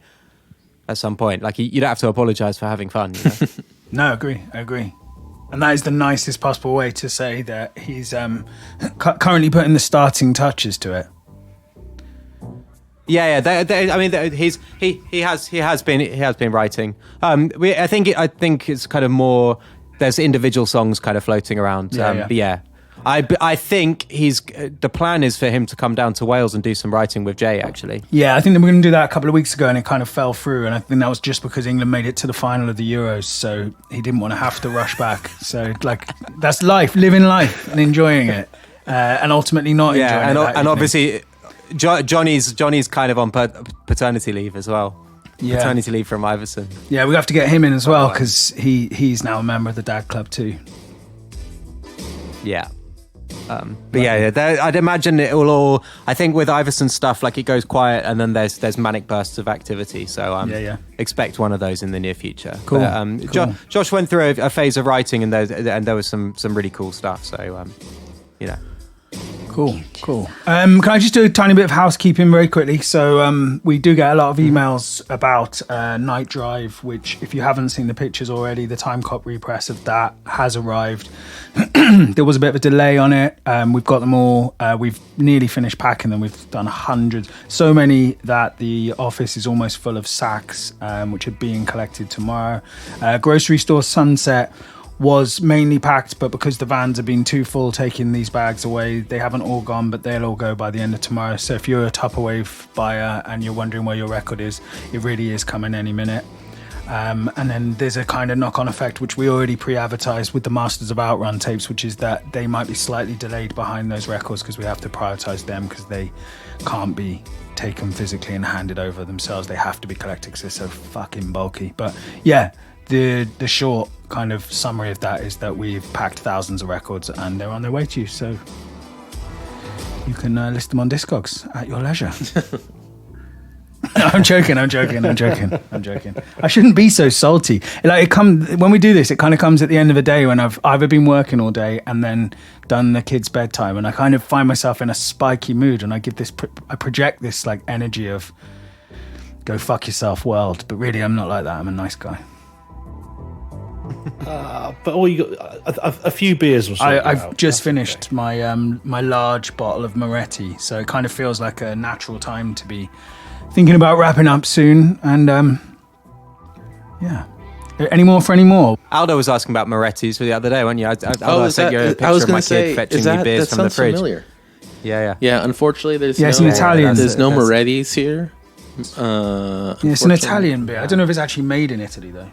at some point. Like you don't have to apologize for having fun. No, I agree. And that is the nicest possible way to say that he's currently putting the starting touches to it. Yeah. I mean, he has been writing. I think it's kind of more. There's individual songs kind of floating around. But yeah, I think the plan is for him to come down to Wales and do some writing with Jay, actually. Yeah, I think that we're going to do that a couple of weeks ago, and it kind of fell through. And I think that was just because England made it to the final of the Euros, so he didn't want to have to rush back. So that's life, living life and enjoying it, and ultimately not enjoying it. And obviously, Johnny's kind of on paternity leave as well. Yeah. Paternity leave from Iverson. Yeah, we have to get him in as well, because he's now a member of the Dad Club too. Yeah. But I'd imagine it will all. I think with Iverson's stuff, like it goes quiet, and then there's manic bursts of activity. So expect one of those in the near future. Cool. But, cool. Josh went through a phase of writing, and there was some really cool stuff. So Cool. Can I just do a tiny bit of housekeeping very quickly? So we do get a lot of emails about Night Drive, which, if you haven't seen the pictures already, the Time Cop repress of that has arrived. There was a bit of a delay on it. We've got them all. We've nearly finished packing them. We've done hundreds. So many that the office is almost full of sacks, which are being collected tomorrow. Grocery Store Sunset was mainly packed, but because the vans have been too full taking these bags away, they haven't all gone, but they'll all go by the end of tomorrow. So if you're a Tupperwave buyer and you're wondering where your record is, it really is coming any minute. And then there's a kind of knock-on effect, which we already pre-advertised with the Masters of Outrun tapes, which is that they might be slightly delayed behind those records because we have to prioritize them because they can't be taken physically and handed over themselves. They have to be collected because they're so fucking bulky. But yeah, the short kind of summary of that is that we've packed thousands of records and they're on their way to you, so you can list them on Discogs at your leisure. I'm joking. I shouldn't be so salty. Like when we do this, it kind of comes at the end of the day when I've either been working all day and then done the kids' bedtime, and I kind of find myself in a spiky mood, and I project this like energy of go fuck yourself world, but really I'm not like that. I'm a nice guy. But all you got a few beers or something. I've just finished my my large bottle of Moretti, so it kind of feels like a natural time to be thinking about wrapping up soon. And yeah, any more? Aldo was asking about Moretti's for the other day, weren't you? I sent you a picture I was of my gonna say, kid fetching me beers from the fridge. Familiar. Yeah. Unfortunately, there's it's an Italian. There's no Moretti's here. It's an Italian beer. I don't know if it's actually made in Italy though.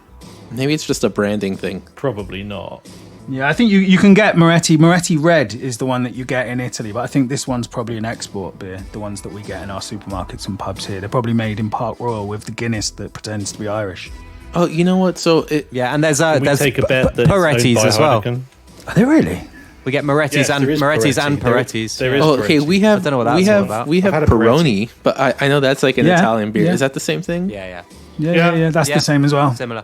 Maybe it's just a branding thing. Probably not. Yeah, I think you can get Moretti. Moretti Red is the one that you get in Italy, but I think this one's probably an export beer. The ones that we get in our supermarkets and pubs here, they're probably made in Park Royal with the Guinness that pretends to be Irish. Oh, you know what? So and there's take a bet that Moretti's as well. Are they really? We get Moretti's and Peretti's. There is okay, Peretti. we have I don't know what that's all about. We have I've had a Peroni, but I know that's like an Italian beer. Yeah. Is that the same thing? Yeah. Yeah. That's the same as well. Similar.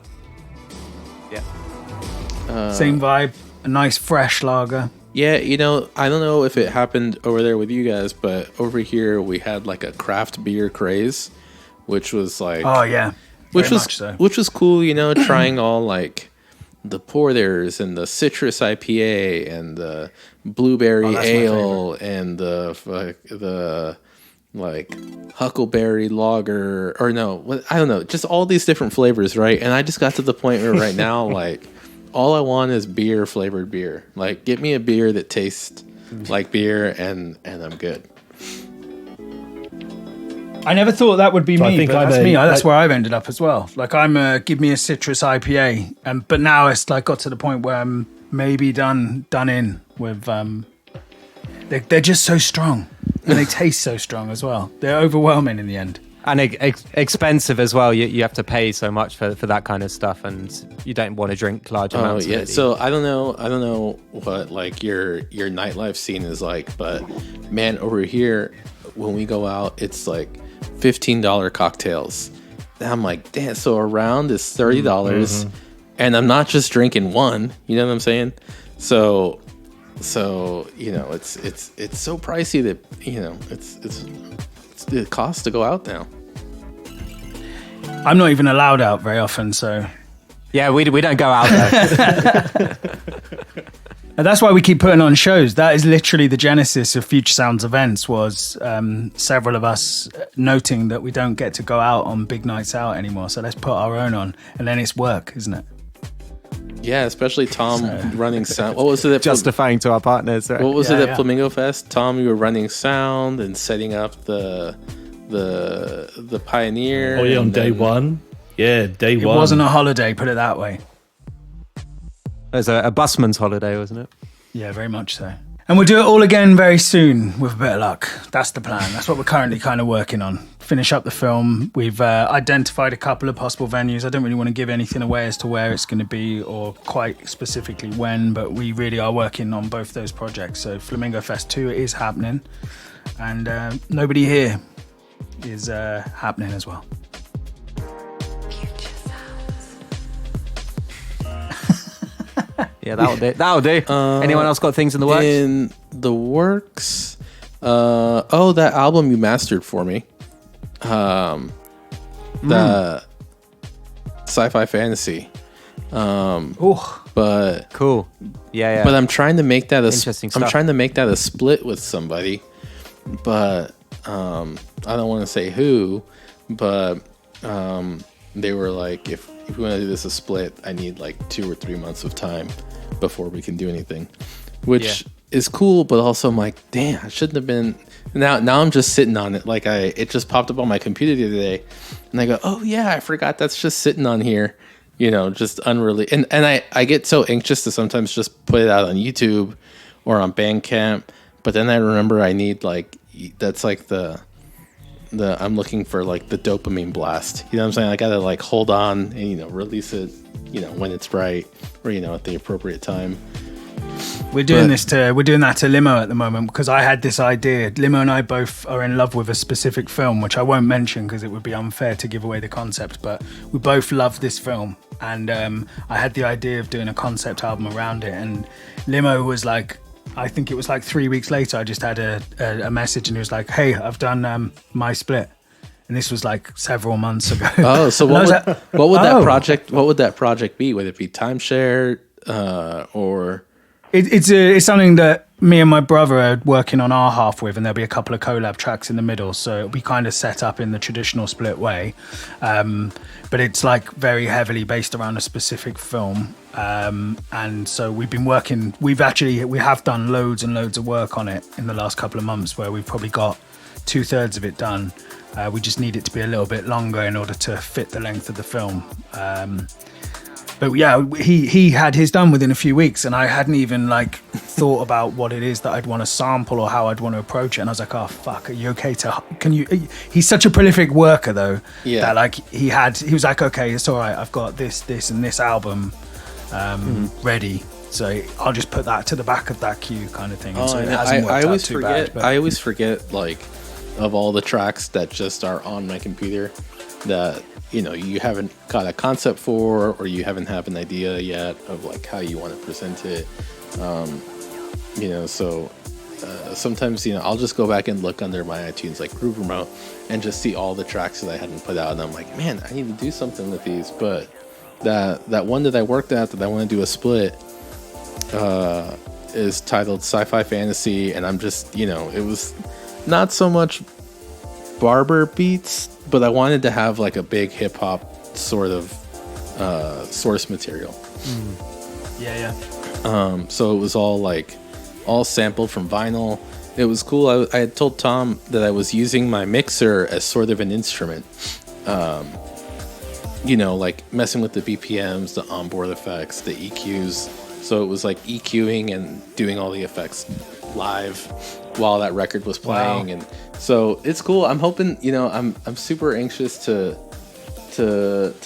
Same vibe. A nice fresh lager. Yeah, I don't know if it happened over there with you guys, but over here we had like a craft beer craze, which was like which was cool, trying all like the porters and the citrus IPA and the blueberry ale and the like huckleberry lager, or no, I don't know, just all these different flavors, right? And I just got to the point where right now like all I want is flavored beer. Like, get me a beer that tastes like beer, and I'm good. I never thought that would be me, but that's me. That's like, where I've ended up as well. Like, give me a citrus IPA, but now it's like got to the point where I'm maybe done in with. They're just so strong, and they taste so strong as well. They're overwhelming in the end. And expensive as well. You have to pay so much for that kind of stuff, and you don't want to drink large amounts. Oh yeah. Of it. So I don't know what like your nightlife scene is like, but man, over here when we go out, it's like $15 cocktails. And I'm like, damn. So a round is $30, and I'm not just drinking one. You know what I'm saying? So it's so pricey that it costs to go out now. I'm not even allowed out very often, so yeah, we don't go out there. And that's why we keep putting on shows. That is literally the genesis of Future Sounds events, was several of us noting that we don't get to go out on big nights out anymore, so let's put our own on, and then it's work, isn't it? Yeah, especially Thom running sound. What was it? Justifying to our partners. Right? What was it at Flamingo Fest? Thom, you were running sound and setting up the Pioneer. Oh yeah, on day one. Yeah, day one. It wasn't a holiday, put it that way. It was a busman's holiday, wasn't it? Yeah, very much so. And we'll do it all again very soon with a bit of luck. That's the plan. That's what we're currently kind of working on. Finish up the film. We've identified a couple of possible venues. I don't really want to give anything away as to where it's going to be or quite specifically when, but we really are working on both those projects. So Flamingo Fest 2 is happening, and Nobody Here is happening as well. Yeah, that'll do. Anyone else got things in the works? In the works. That album you mastered for me. The sci-fi fantasy. But cool. Yeah. But I'm trying to make that Interesting I'm stuff. trying to make that a split with somebody. But I don't want to say who, but they were like, if we want to do this a split, I need like 2 or 3 months of time before we can do anything, which is cool. But also I'm like, damn, I shouldn't have been. Now I'm just sitting on it. Like it just popped up on my computer the other day, and I go, oh yeah, I forgot that's just sitting on here, just unreleased. And I get so anxious to sometimes just put it out on YouTube or on Bandcamp, but then I remember I need that's like the I'm looking for like the dopamine blast. You know what I'm saying? I gotta like hold on and release it, when it's right or at the appropriate time. We're doing that to Limo at the moment because I had this idea. Limo and I both are in love with a specific film, which I won't mention because it would be unfair to give away the concept. But we both love this film, and I had the idea of doing a concept album around it. And Limo was like, I think it was like 3 weeks later, I just had a message, and he was like, "Hey, I've done my split." And this was like several months ago. Oh, so what would that project? What would that project be? Would it be timeshare or? It's something that me and my brother are working on our half with, and there'll be a couple of collab tracks in the middle, so it'll be kind of set up in the traditional split way, but it's like very heavily based around a specific film, and so we have done loads and loads of work on it in the last couple of months, where we've probably got 2/3 of it done. We just need it to be a little bit longer in order to fit the length of the film. But yeah, he had his done within a few weeks, and I hadn't even like thought about what it is that I'd want to sample or how I'd want to approach it. And I was like, oh fuck, are you okay can you? He's such a prolific worker though, that like he was like, okay, it's all right, I've got this and this album ready, so I'll just put that to the back of that queue kind of thing. And so it hasn't worked out too bad. I always forget like of all the tracks that just are on my computer that you haven't got a concept for, or you haven't have an idea yet of like how you want to present it. So sometimes I'll just go back and look under my iTunes like Groove Remote and just see all the tracks that I hadn't put out, and I'm like, man, I need to do something with these. But that one that I worked at that I want to do a split is titled Sci-Fi Fantasy, and I'm just it was not so much barber beats, but I wanted to have like a big hip hop sort of source material. So it was all sampled from vinyl. It was cool. I had told Thom that I was using my mixer as sort of an instrument. Like messing with the BPMs, the onboard effects, the EQs. So it was like EQing and doing all the effects live while that record was playing. Wow. And so it's cool. I'm hoping, I'm super anxious to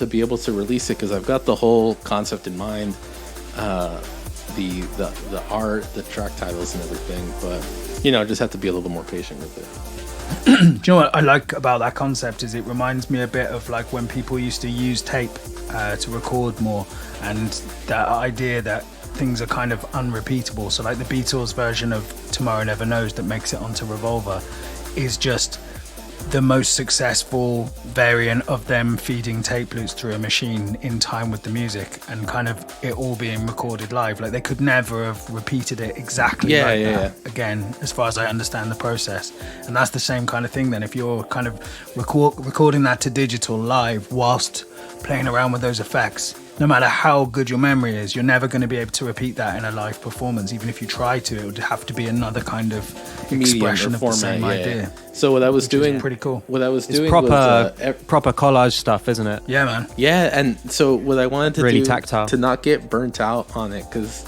be able to release it because I've got the whole concept in mind, the art, the track titles and everything, but I just have to be a little bit more patient with it. Do you know what I like about that concept is it reminds me a bit of like when people used to use tape to record more, and that idea that things are kind of unrepeatable. So like the Beatles version of Tomorrow Never Knows that makes it onto Revolver is just the most successful variant of them feeding tape loops through a machine in time with the music, and kind of it all being recorded live. Like they could never have repeated it exactly that again, as far as I understand the process. And that's the same kind of thing then, if you're kind of recording that to digital live whilst playing around with those effects. No matter how good your memory is, you're never going to be able to repeat that in a live performance. Even if you try to, it would have to be another kind of expression of format, the same idea. So what I was doing, pretty cool. What I was doing proper, was proper collage stuff, isn't it? Yeah, man. Yeah, and so what I wanted to really do tactile. To not get burnt out on it, because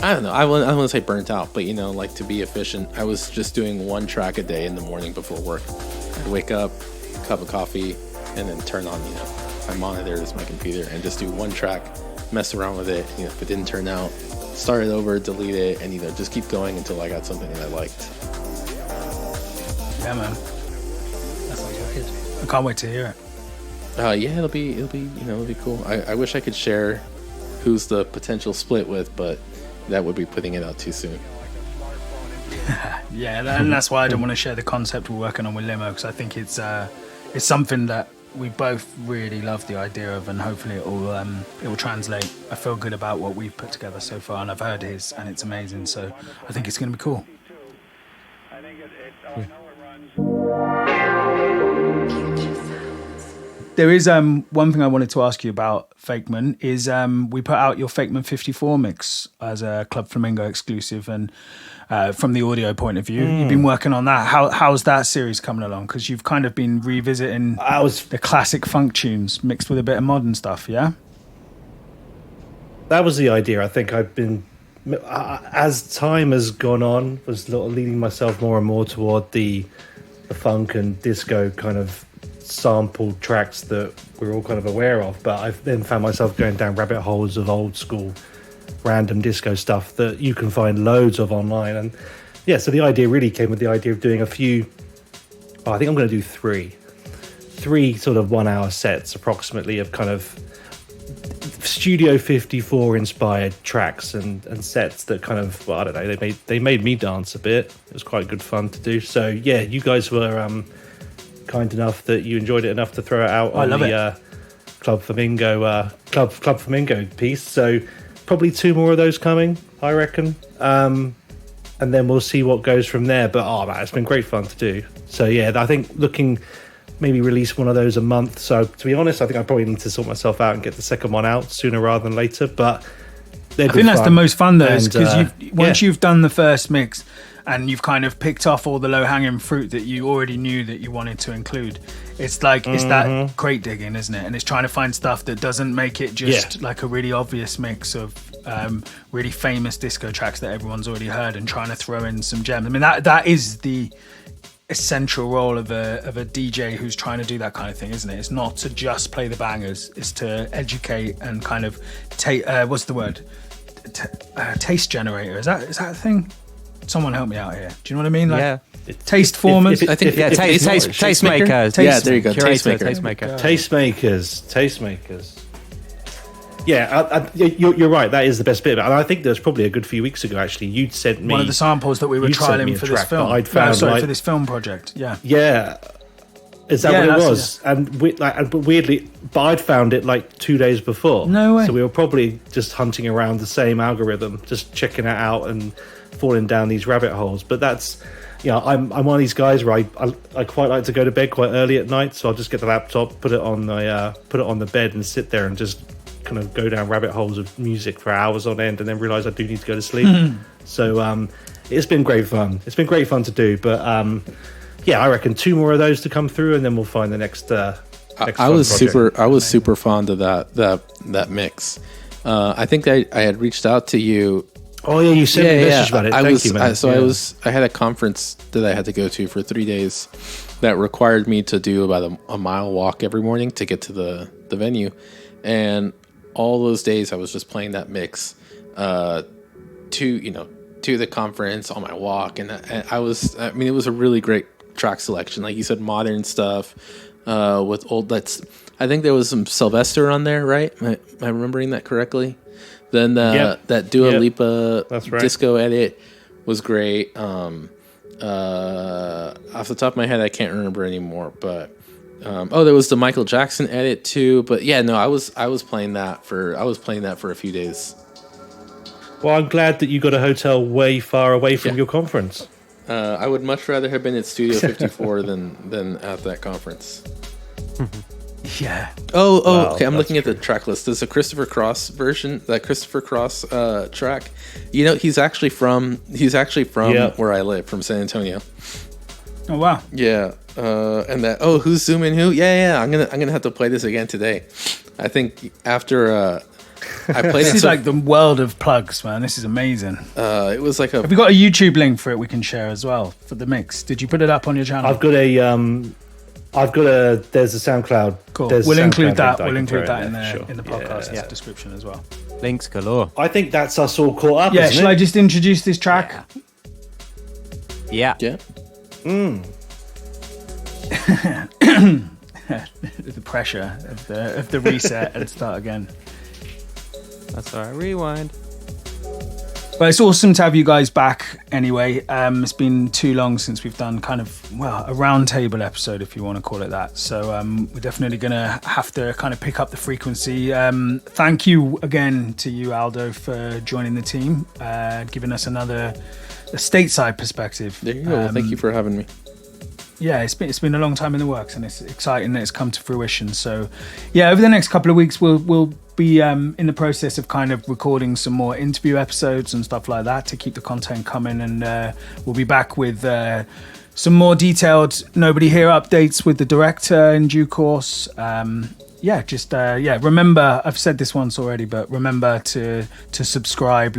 I don't know, I don't want to say burnt out, but like to be efficient, I was just doing one track a day in the morning before work. I'd wake up, cup of coffee, and then turn on my monitor is my computer and just do one track, mess around with it. If it didn't turn out, start it over, delete it, and just keep going until I got something that I liked. Yeah, man. That sounds wicked. I can't wait to hear it. Yeah, it'll be cool. I wish I could share who's the potential split with, but that would be putting it out too soon. Yeah, and that's why I don't want to share the concept we're working on with Limo, because I think it's something that we both really love the idea of, and hopefully it will translate. I feel good about what we've put together so far, and I've heard his, and it's amazing. So I think it's going to be cool. There is one thing I wanted to ask you about Fakeman is we put out your Fakeman 54 mix as a Club Flamingo exclusive, and from the audio point of view, you've been working on that. How's that series coming along? Because you've kind of been revisiting the classic funk tunes mixed with a bit of modern stuff, yeah? That was the idea. I think I've been, as time has gone on, was leading myself more and more toward the funk and disco kind of sampled tracks that we're all kind of aware of. But I've then found myself going down rabbit holes of old school random disco stuff that you can find loads of online. And yeah, so the idea really came with the idea of doing a few, I think I'm going to do three sort of 1 hour sets approximately of kind of Studio 54 inspired tracks and sets that kind of, well, I don't know, they made me dance a bit. It was quite good fun to do. So yeah, you guys were kind enough that you enjoyed it enough to throw it out on the Club Flamingo Club Flamingo piece. So probably 2 more of those coming, I reckon. And then we'll see what goes from there. But man, it's been great fun to do. So yeah, I think maybe release one of those a month. So to be honest, I think I probably need to sort myself out and get the second one out sooner rather than later. But I think that's the most fun though, because once you've done the first mix and you've kind of picked off all the low-hanging fruit that you already knew that you wanted to include, it's like it's that crate digging, isn't it? And it's trying to find stuff that doesn't make it just like a really obvious mix of really famous disco tracks that everyone's already heard, and trying to throw in some gems. I mean, that is the essential role of a DJ who's trying to do that kind of thing, isn't it? It's not to just play the bangers, it's to educate and kind of what's the word? Taste generator. Is that a thing? Someone help me out here. Do you know what I mean? Like, taste formers. I think tastemakers. Yeah, there you go. Tastemakers. Yeah, you're right. That is the best bit. And I think there was probably a good few weeks ago, actually, you'd sent me one of the samples that we were trialing for this film. I'd found, for this film project. Yeah. Yeah. Is that what it was? Yeah. And weirdly, but I'd found it like 2 days before. No way. So we were probably just hunting around the same algorithm, just checking it out and falling down these rabbit holes. But that's, I'm one of these guys where I quite like to go to bed quite early at night. So I'll just get the laptop, put it on the bed, and sit there and just kind of go down rabbit holes of music for hours on end, and then realize I do need to go to sleep. So it's been great fun. It's been great fun to do. But I reckon 2 more of those to come through, and then we'll find the next. I was super fond of that mix. I think I had reached out to you. Oh yeah, you sent me a message about it. Thank you, man. I had a conference that I had to go to for 3 days that required me to do about a mile walk every morning to get to the venue, and all those days I was just playing that mix to the conference on my walk, and it was a really great track selection, like you said, modern stuff with old. I think there was some Sylvester on there, right? Am I remembering that correctly? Then that Dua Lipa disco edit was great. Off the top of my head, I can't remember anymore, but there was the Michael Jackson edit too. But yeah, no, I was playing that for a few days. Well, I'm glad that you got a hotel way far away from your conference. I would much rather have been at Studio 54 than at that conference. Yeah. Oh, okay. I'm looking at the track list. There's a Christopher Cross version. That Christopher Cross track. He's actually from where I live, from San Antonio. Oh wow. Yeah. And that. Oh, who's zooming who? Yeah. I'm gonna have to play this again today. I think after I played. This is like the world of plugs, man. This is amazing. It was like Have we got a YouTube link for it we can share as well for the mix? Did you put it up on your channel? I've got a. There's a SoundCloud. Cool. We'll include that. We'll include that in the podcast description as well. Links galore. I think that's us all caught up. Yeah. Shall I just introduce this track? Yeah. The pressure of the reset and start again. That's all right. Rewind. But it's awesome to have you guys back anyway. It's been too long since we've done kind of, a roundtable episode, if you want to call it that. So we're definitely going to have to kind of pick up the frequency. Thank you again to you, Aldo, for joining the team, giving us a stateside perspective. There you go. Thank you for having me. yeah, it's been a long time in the works, and it's exciting that it's come to fruition. So, yeah, over the next couple of weeks, we'll be in the process of kind of recording some more interview episodes and stuff like that to keep the content coming, and we'll be back with some more detailed Nobody Here updates with the director in due course. Remember, I've said this once already, but remember to subscribe,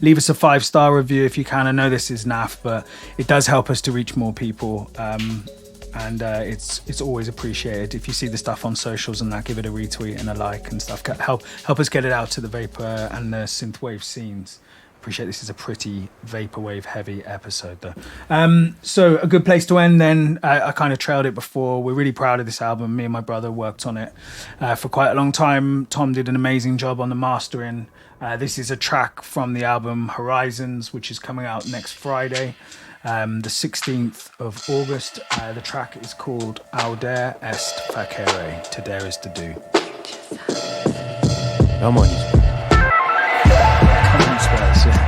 leave us a 5-star review if you can. I know this is naff, but it does help us to reach more people, and it's always appreciated. If you see the stuff on socials and that, give it a retweet and a like and stuff. Help us get it out to the vapor and the synthwave scenes. Appreciate this is a pretty vaporwave heavy episode though. So a good place to end then. I kind of trailed it before. We're really proud of this album. Me and my brother worked on it for quite a long time. Tom did an amazing job on the mastering. This is a track from the album Horizons, which is coming out next Friday, the 16th of August. The track is called Audere est facere, to dare is to do. Come on. Comments, guys, yeah.